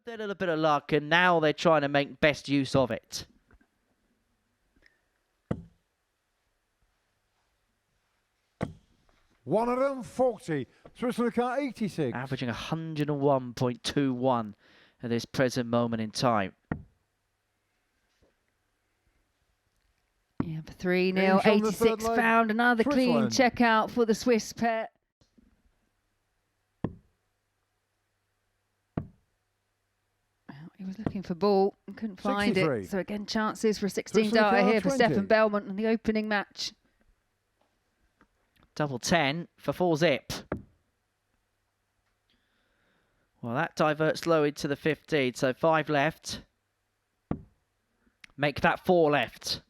their little bit of luck, and now they're trying to make best use of it. $140. Switzerland car 86. Averaging 101.21 at this present moment in time. Yeah, 3-0, 86 found. Another clean checkout for the Swiss pair. He was looking for ball and couldn't find 63. it. So again, chances for a 16 darter here for Stefan Belmont in the opening match. Double 10 for 4-zip. Well, that diverts low into the 15, so 5 left. Make that 4 left.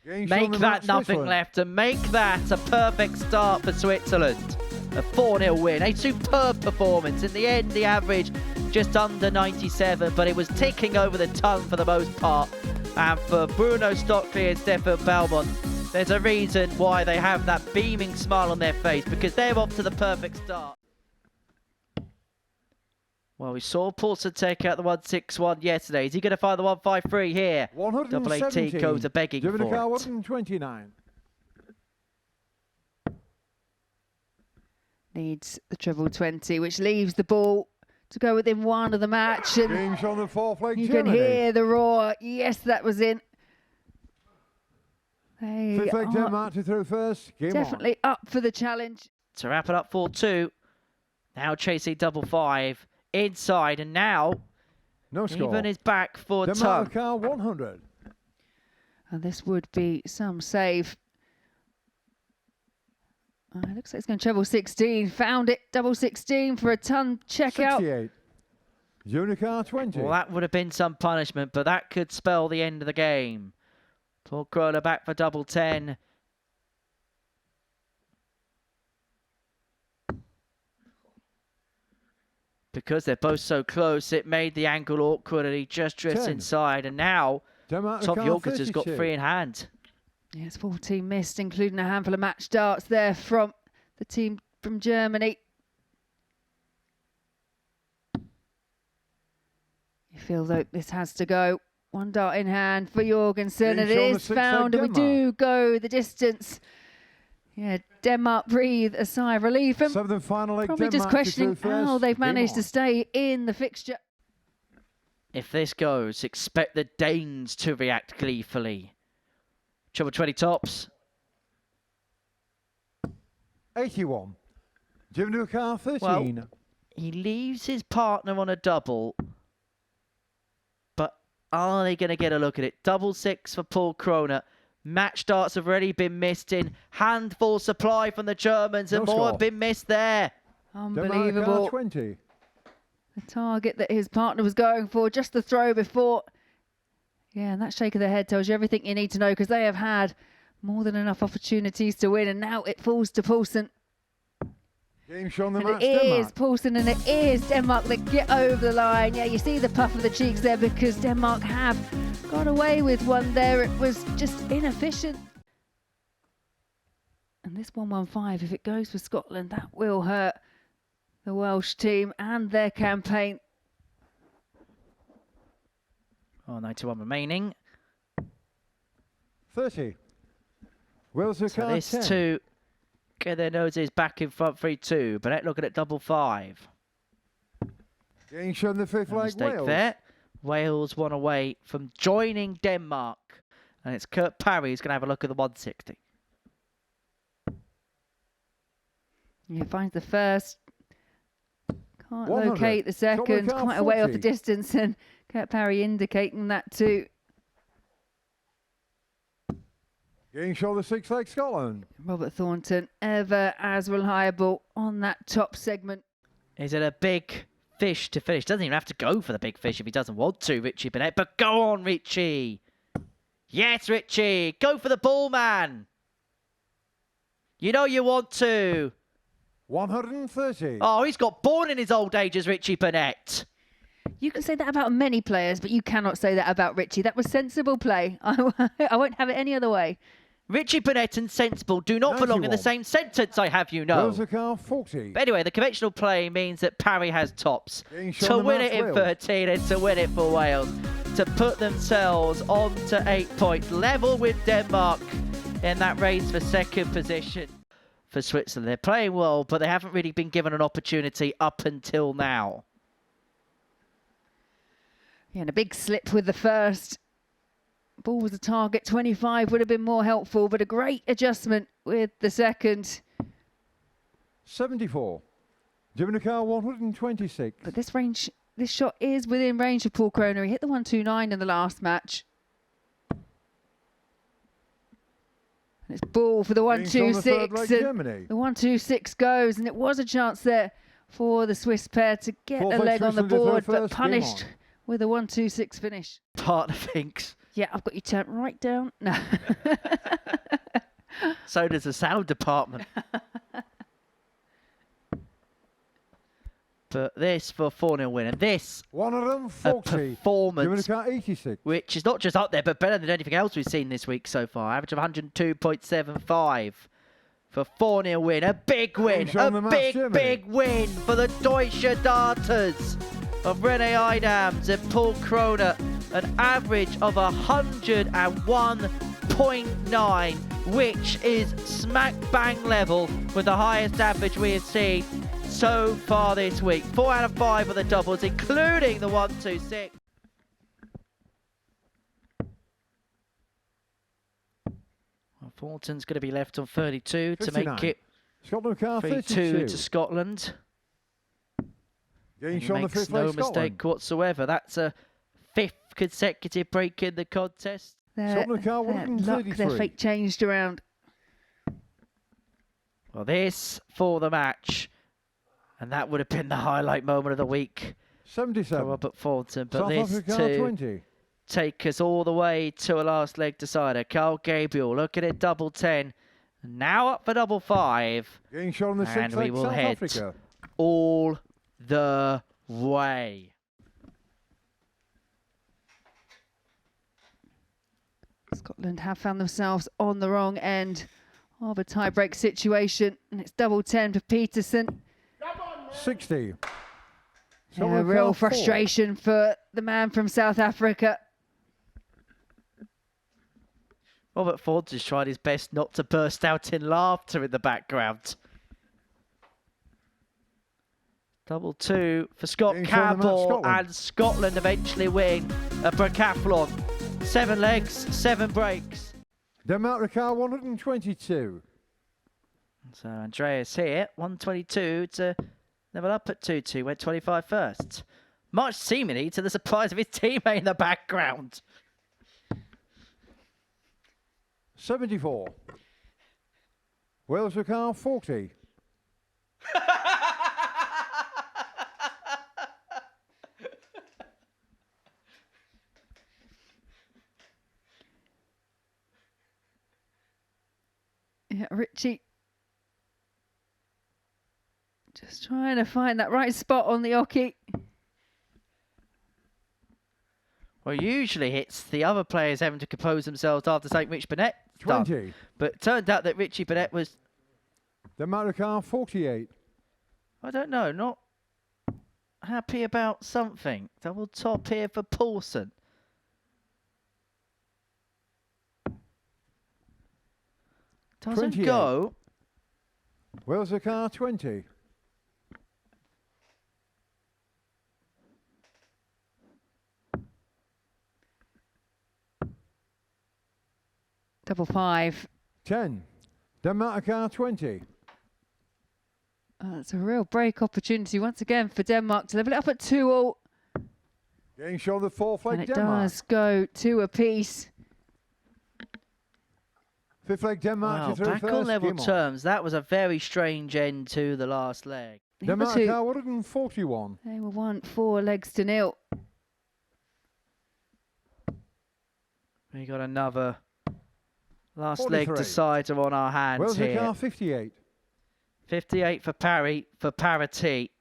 Make that nothing left, and make that a perfect start for Switzerland. A 4-0 win, a superb performance. In the end, the average just under 97, but it was ticking over the tongue for the most part. And for Bruno Stockley and Stefan Belmont, there's a reason why they have that beaming smile on their face, because they're off to the perfect start. Well, we saw Paulson take out the 161 yesterday. Is he going to find the 153 here? 117. AT codes are begging for it. 129. Needs the treble 20, which leaves the ball to go within 1 of the match. And Games on the 4th leg. you can hear the roar. Yes, that was in. They 5th leg are Denmark to through first. Game definitely up for the challenge. To wrap it up 4-2. Now chasing double 5 inside, and now no score. Even is back for Denmark Tung. car 100. And this would be some save. It looks like it's going to treble 16. Found it, double 16 for a ton checkout. 68. Unicar 20. Well, that would have been some punishment, but that could spell the end of the game. Paul Kroner back for double 10. Because they're both so close, it made the angle awkward, and he just drifts 10. inside. And now, Top Jorgens has got 3 in hand. Yes, 14 missed, including a handful of match darts there from the team from Germany. You feel that this has to go. 1 dart in hand for Jorgensen, and it is found, and we do go the distance. Yeah, Denmark breathe a sigh of relief. And probably just questioning how they've managed to stay in the fixture. If this goes, expect the Danes to react gleefully. Treble 20 tops. 81. Unicar 13. Well, he leaves his partner on a double. But are they going to get a look at it? Double 6 for Paul Kroner. Match darts have already been missed in. Handful supply from the Germans, and more have been missed there. Unbelievable. 20. The target that his partner was going for, just the throw before. Yeah, and that shake of the head tells you everything you need to know, because they have had more than enough opportunities to win, and now it falls to Paulson. Game shown the and match, it is Paulson, and it is Denmark that get over the line. Yeah, you see the puff of the cheeks there, because Denmark have got away with one there. It was just inefficient. And this 115, if it goes for Scotland, that will hurt the Welsh team and their campaign. 91 remaining. 30. Wales So this 10. 2 get their noses back in front 3-2. But looking at double 5. Getting shown the 5th leg. Mistake Wales. there. Wales 1 away from joining Denmark. And it's Kurt Parry who's going to have a look at the 160. He finds the first. Can't locate the second. Quite a way off the distance, and Kurt Parry indicating that too. Getting shown the 6th leg. Scotland. Robert Thornton ever as reliable on that top segment. Is it a big fish to finish? Doesn't even have to go for the big fish if he doesn't want to, Richie Burnett. But go on, Richie. Yes, Richie. Go for the ball, man. You know you want to. 130. Oh, he's got born in his old age as Richie Burnett. You can say that about many players, but you cannot say that about Richie. That was sensible play. I won't have it any other way. Richie Burnett and sensible do not belong in the 91. same sentence, I have you know. Wales the car 40. But anyway, the conventional play means that Parry has tops Getting to shown the win match it in Wales. 13 and to win it for Wales, to put themselves on to 8 points, level with Denmark in that race for second position. For Switzerland, they're playing well, but they haven't really been given an opportunity up until now. Yeah, and a big slip with the first. Ball was a target, 25 would have been more helpful, but a great adjustment with the second. 74. Jimmy car 126. But this shot is within range of Paul Kroner. He hit the 129 in the last match. And it's ball for the 126. Germany. The 126 goes, and it was a chance there for the Swiss pair to get a leg on the board, but punished with a 126 finish. Partner thinks. Yeah, I've got you turned right down. No. So does the sound department. But this for 4-0 win, and this 140. a performance car 86. which is not just up there, but better than anything else we've seen this week so far. Average of 102.75 for 4-0 win. A big win, a big win for the Deutsche Darters of René Idams and Paul Kroner. An average of 101.9, which is smack bang level with the highest average we have seen so far this week. 4 out of 5 of the doubles, including the 126. Well, Fulton's going to be left on 32 to 59. make it Scotland car 3-2 to Scotland. Getting He shown the makes fifth no leg mistake Scotland. whatsoever. That's a 5th consecutive break in the contest. Scotland car Their luck, 133. their fate changed around. Well, this for the match. And that would have been the highlight moment of the week 77. for Robert Fulton. But South this Africa to 20. take us all the way to a last leg decider. Carl Gabriel looking at double 10. Now up for double 5. Getting shown the And sixth we leg will South head Africa. all the way. Scotland have found themselves on the wrong end of a tie-break situation, and it's double 10 for Peterson. 60. Yeah, real frustration for the man from South Africa. Robert Fulton has tried his best not to burst out in laughter in the background. Double 2 for Scott Campbell, and Scotland eventually win a bracathlon. 7 legs, 7 breaks. Denmark car 122. So Andreas here, 122 to level up at 2-2, went 25 first. Much seemingly to the surprise of his teammate in the background. 74. Wales car 40. Yeah, Richie just trying to find that right spot on the oche. Well, usually it's the other players having to compose themselves after St. Rich Burnett 20. But it turned out that Richie Burnett was, Denmark car 48. I don't know, not happy about something. Double top here for Paulson. Doesn't 28. go. Wales car 20. Double 5. 10. Denmark car 20. It's a real break opportunity once again for Denmark to level it up at 2-all. Getting shown the fourth leg And it Denmark. does go 2 apiece. Fifth leg Denmark Wow, to through back first. on level Gimon. terms, that was a very strange end to the last leg. The other Denmark two, car 141. they were 4 legs to nil. We got another last 43. leg decider on our hands Wales here. car 58. 58 for Parry, for parity.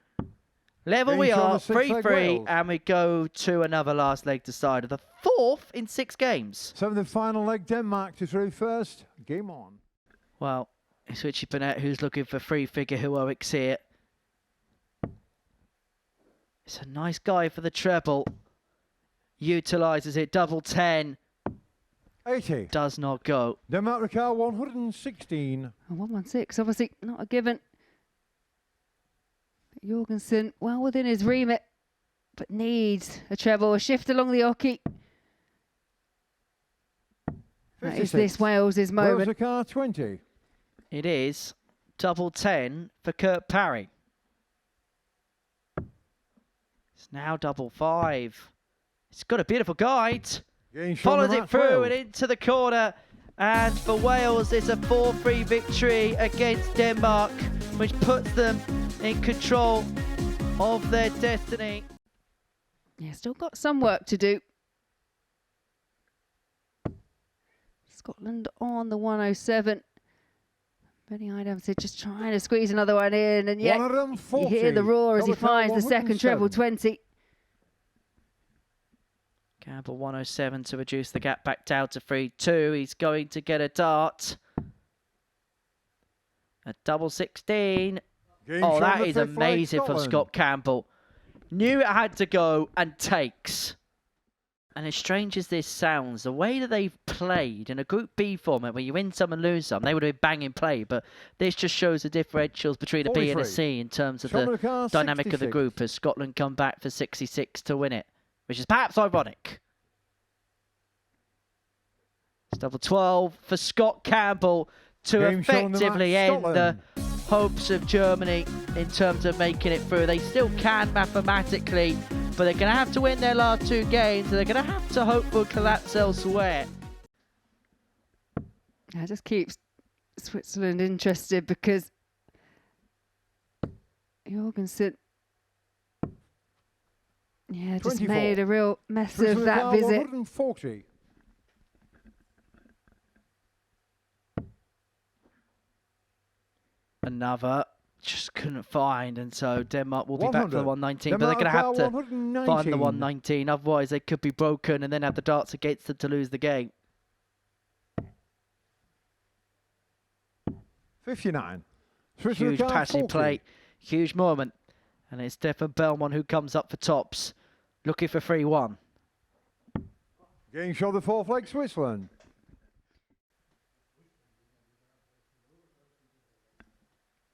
Level Getting we shown are, the sixth leg 3-3, Wales. and we go to another last leg decider. The 4th in 6 games. Seventh and final leg Denmark to through first. game on. Well, it's Richie Burnett who's looking for free figure heroics here. It's a nice guy for the treble. Utilises it, double 10. 80. Does not go. Denmark Ricard 116. 116, obviously not a given. Jorgensen well within his remit, but needs a treble, a shift along the hockey. That is this Wales' moment. Wales Ricard 20. It is double 10 for Kurt Parry. It's now double 5. It's got a beautiful guide. Follows it through and into the corner. And for Wales, it's a 4-3 victory against Denmark, which puts them in control of their destiny. Yeah, still got some work to do. Scotland on the 107. Benny Idamson just trying to squeeze another one in, and yet you hear the roar as he finds the second treble 20. Campbell 107 to reduce the gap back down to 3-2. He's going to get a dart. A double 16. Oh, that is amazing from Scott Campbell. Knew it had to go and takes. And as strange as this sounds, the way that they've played in a Group B format where you win some and lose some, they would have been banging play. But this just shows the differentials between a B and a C in terms of the dynamic of the group as Scotland come back for 66 to win it, which is perhaps ironic. It's double 12 for Scott Campbell to effectively end the hopes of Germany in terms of making it through. They still can mathematically, but they're going to have to win their last 2 games. And they're going to have to hope for a collapse elsewhere. That just keeps Switzerland interested because Jorgensen, yeah, just 24. made a real mess of that visit. 140. Another, just couldn't find, and so Denmark will be back for the 119, but they're going to have to find the 119, otherwise they could be broken and then have the darts against them to lose the game. 59. Huge passing play, huge moment, and it's Stefan Belmont who comes up for tops, looking for 3-1. Game shot the 4th leg, Switzerland.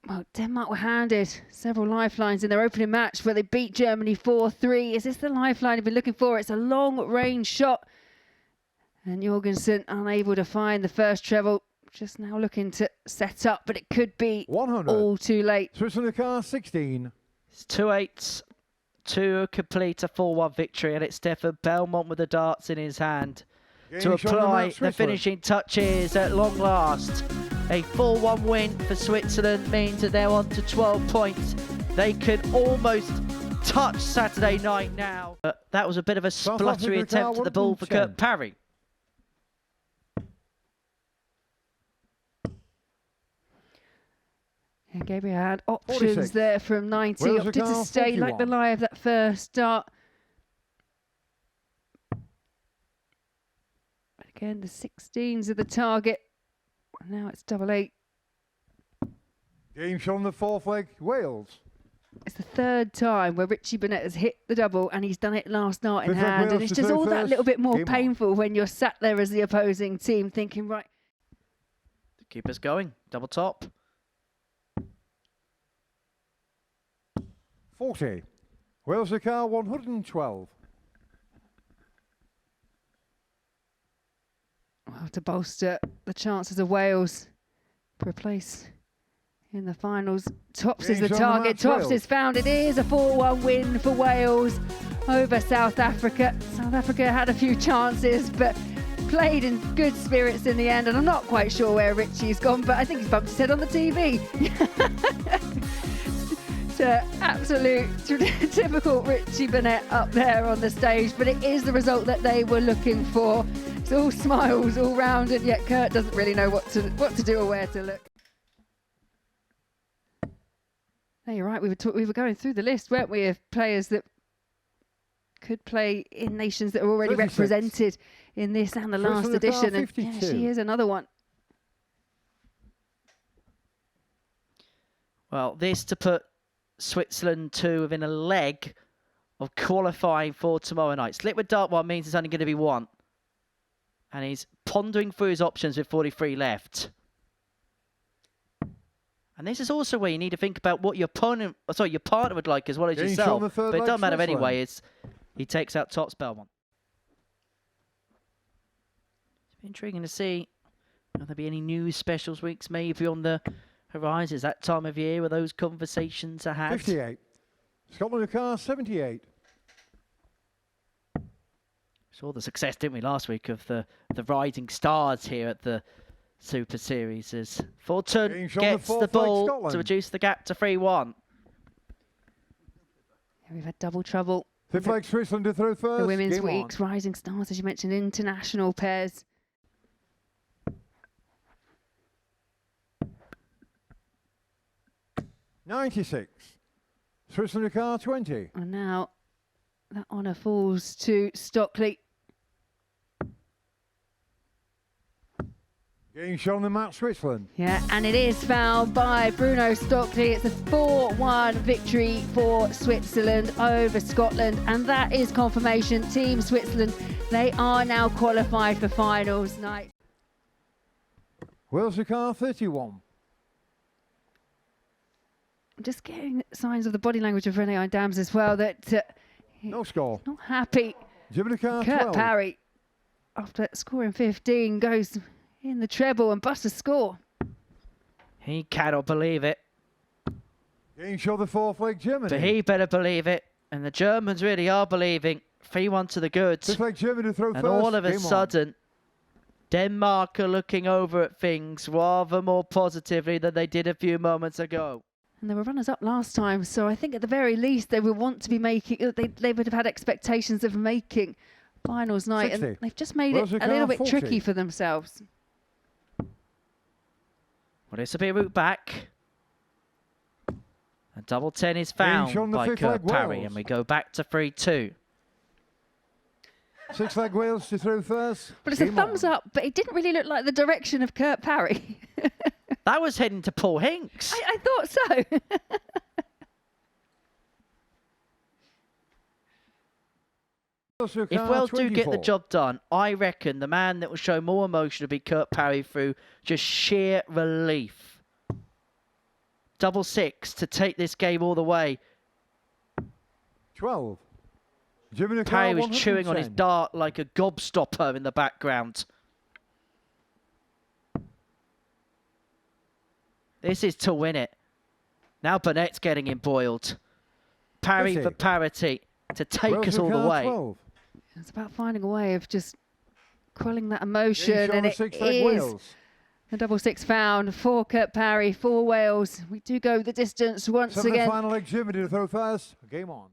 Well, Denmark were handed several lifelines in their opening match where they beat Germany 4-3. Is this the lifeline you've been looking for? It's a long-range shot. And Jorgensen unable to find the first treble. Just now looking to set up, but it could be 100. All too late. Switzerland car 16. It's 2-8 to complete a 4-1 victory, and it's Stefan Belmont with the darts in his hand to apply the finishing touches at long last. A 4-1 win for Switzerland means that they're on to 12 points. They could almost touch Saturday night now. That was a bit of a spluttery attempt at the ball for Kurt Parry. And Gabriel had options 46. there from 90. Wales Opted to stay 41. like the lie of that first start. But again, the 16s are the target. Now it's double 8. Game shot on the 4th leg, Wales. It's the 3rd time where Richie Burnett has hit the double, and he's done it last night in Fifth leg, hand. And Wales it's to just all that 31st. little bit more Game on. painful when you're sat there as the opposing team thinking, right. The keeper's going, double top. 40. Wales the car 112. Well, to bolster the chances of Wales for a place in the finals. Tops is the target. Tops is found. It is a 4-1 win for Wales over South Africa. South Africa had a few chances, but played in good spirits in the end. And I'm not quite sure where Richie's gone, but I think he's bumped his head on the TV. Absolute typical Richie Burnett up there on the stage, but it is the result that they were looking for. It's all smiles all round, and yet Kurt doesn't really know what to do or where to look. No, you're right. We were going through the list, weren't we, of players that could play in nations that are already 36. represented in this and the last edition. And yeah, she is another one. Well, this to put Switzerland to within a leg of qualifying for tomorrow night. Slip with dart one means it's only going to be one. And he's pondering through his options with 43 left. And this is also where you need to think about what your your partner would like as well as yourself. But it doesn't matter anyway. He takes out top spell one. It's intriguing to see. Will there be any new specials weeks maybe on the horizon? Is that time of year where those conversations are had? 58. Scotland car 78. Saw the success, didn't we, last week of the rising stars here at the Super Series as Fulton gets the ball to reduce the gap to 3-1. We've had double trouble. Fifth leg Switzerland to throw first. The women's weeks, rising stars, as you mentioned, international pairs. $96. Switzerland car 20. And now that honour falls to Stockley. Getting shown the map, Switzerland. Yeah, and it is fouled by Bruno Stockley. It's a 4-1 victory for Switzerland over Scotland. And that is confirmation. Team Switzerland, they are now qualified for finals night. Wales car 31. I'm just getting signs of the body language of Renee Dams as well that no score. Not happy. Kurt 12. Parry, after scoring 15, goes in the treble and busts a score. He cannot believe it. Getting show the fourth leg Germany. But he better believe it. And the Germans really are believing. 3-1 to the good. Fifth leg Germany to throw and first. All of a sudden, Denmark are looking over at things rather more positively than they did a few moments ago. And they were runners-up last time, so I think at the very least they would want to be making. They would have had expectations of making finals night, 60. and they've just made it a little bit tricky for themselves. Well, this will be a route back. A double 10 is found by Kurt Parry, and we go back to 3-2. Sixth leg Wales to throw first. But it's a thumbs up, but it didn't really look like the direction of Kurt Parry. That was heading to Paul Hinks. I thought so. If Wales do get the job done, I reckon the man that will show more emotion will be Kurt Parry through just sheer relief. Double 6 to take this game all the way. 12. Parry was chewing on his dart like a gobstopper in the background. This is to win it. Now Burnett's getting embroiled. Parry for parity to take us all the way. 12. It's about finding a way of just quelling that emotion, and it is a double 6 found for Kurt Parry, for Wales. We do go the distance once again. Final leg Germany to throw first. Game on.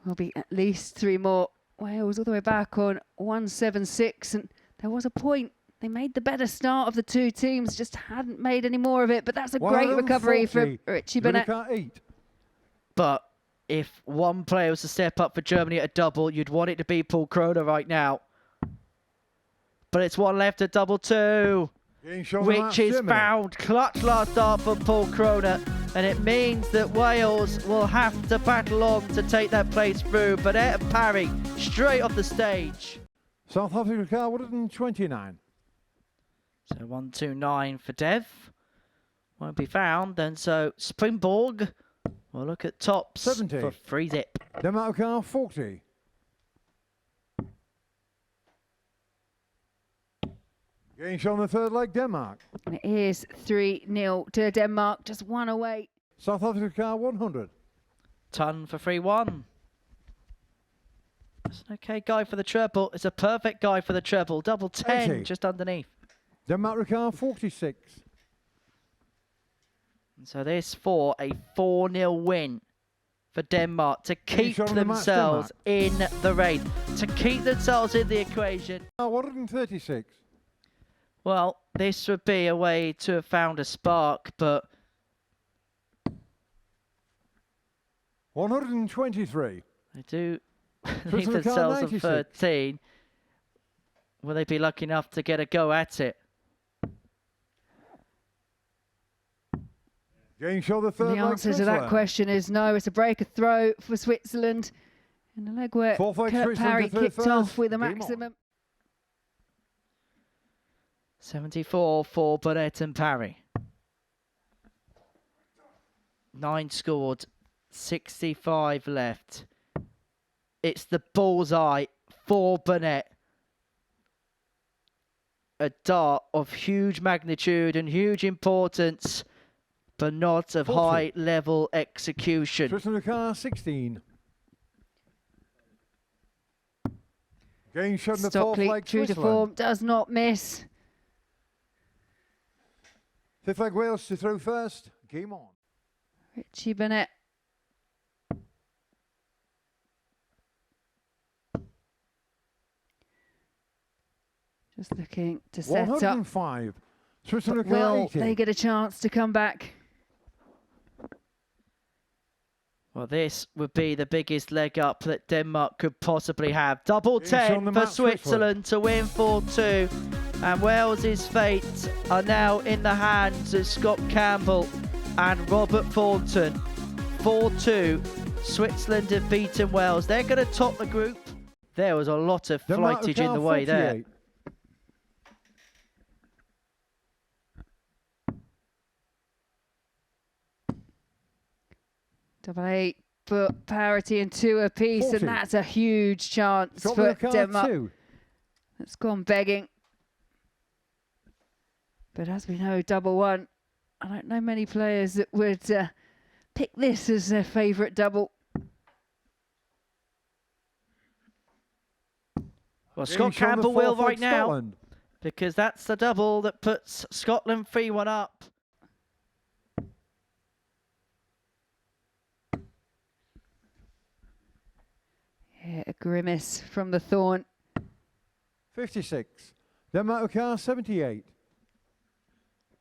Will be at least 3 more. Wales all the way back on 176, and there was a point. They made the better start of the two teams, just hadn't made any more of it. But that's a great recovery for Richie Burnett. But if one player was to step up for Germany at a double, you'd want it to be Paul Kroner right now. But it's one left at double 2, which is found. Clutch last dart for Paul Kroner. And it means that Wales will have to battle on to take that place through. Burnett and Parry straight off the stage. South Africa car 129. So 129 for Dev. Won't be found. Then so Springborg will look at tops 70 for 3-zip. Denmark car 40. Getting shown the third leg Denmark. And it is 3-0 to Denmark, just one away. South Africa car 100. Ton for 3-1. It's an okay guy for the treble. It's a perfect guy for the treble. Double 10 80. just underneath. Denmark car 46. And so this for a 4-0 win for Denmark to keep themselves in the race, to keep themselves in the equation. 136. Well, this would be a way to have found a spark, but 123. They do leave themselves on 13. Will they be lucky enough to get a go at it? Game show the third The leg, answer to that question is no. It's a break, a throw for Switzerland. And the leg where Kurt Parry kicked off with a maximum. 74 for Burnett and Parry. 9 scored, 65 left. It's the bullseye for Burnett. A dart of huge magnitude and huge importance, but not of high-level execution. Switzerland car 16. Game shot in the fourth leg, true to form, does not miss. Fifth leg Wales to throw first. Game on. Richie Burnett. Just looking to set 105. up. Switzerland Will 80. they get a chance to come back? Well, this would be the biggest leg up that Denmark could possibly have. Double 10 for Switzerland to win 4-2. And Wales's fate are now in the hands of Scott Campbell and Robert Thornton. 4-2. Switzerland have beaten Wales. They're going to top the group. There was a lot of flightage in the way there. Double 8 for parity and 2 apiece, 40. and that's a huge chance for Denmark. That's gone begging. But as we know, double 1, I don't know many players that would pick this as their favourite double. Well, Scott Campbell will right now, because that's the double that puts Scotland 3-1 up. Yeah, a grimace from the Thorn. 56. Denmark car 78.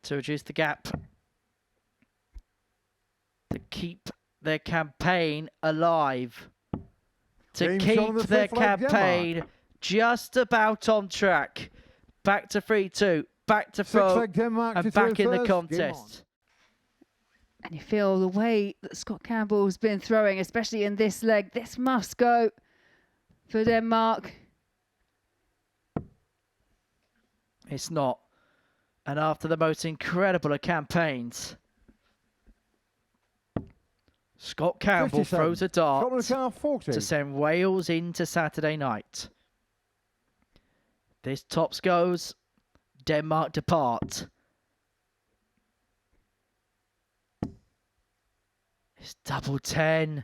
To reduce the gap. To keep their campaign alive. To keep their campaign just about on track. Back to 3-2. Back to throw. And back in the contest. And you feel the way that Scott Campbell's been throwing, especially in this leg. This must go for Denmark. It's not. And after the most incredible of campaigns, Scott Campbell throws a dart to send Wales into Saturday night. This tops goes. Denmark depart. It's double 10.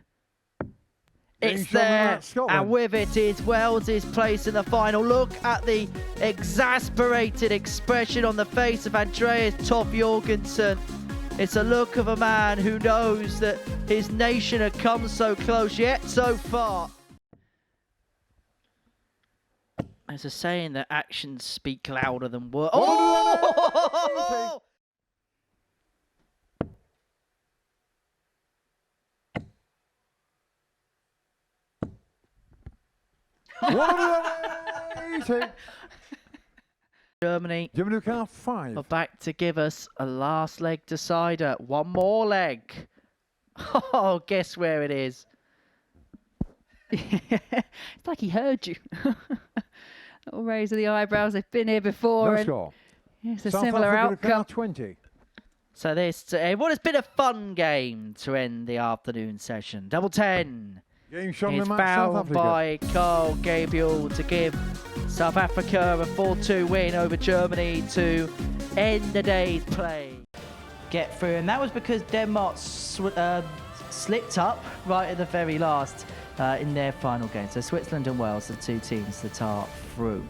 It's there, and with it is Wales' place in the final. Look at the exasperated expression on the face of Andreas Toft Jorgensen. It's a look of a man who knows that his nation had come so close, yet so far. There's a saying that actions speak louder than words. Oh! Germany car 5 are back to give us a last leg decider. One more leg. Oh, guess where it is? It's like he heard you. Little raise of the eyebrows. They've been here before. No score. It's a similar outcome. 20. So this, what has been a fun game to end the afternoon session. Double 10. Game shot is fouled by Carl Gabriel to give South Africa a 4-2 win over Germany to end the day's play. Get through, and that was because Denmark slipped up right at the very last in their final game. So Switzerland and Wales, the two teams that are through.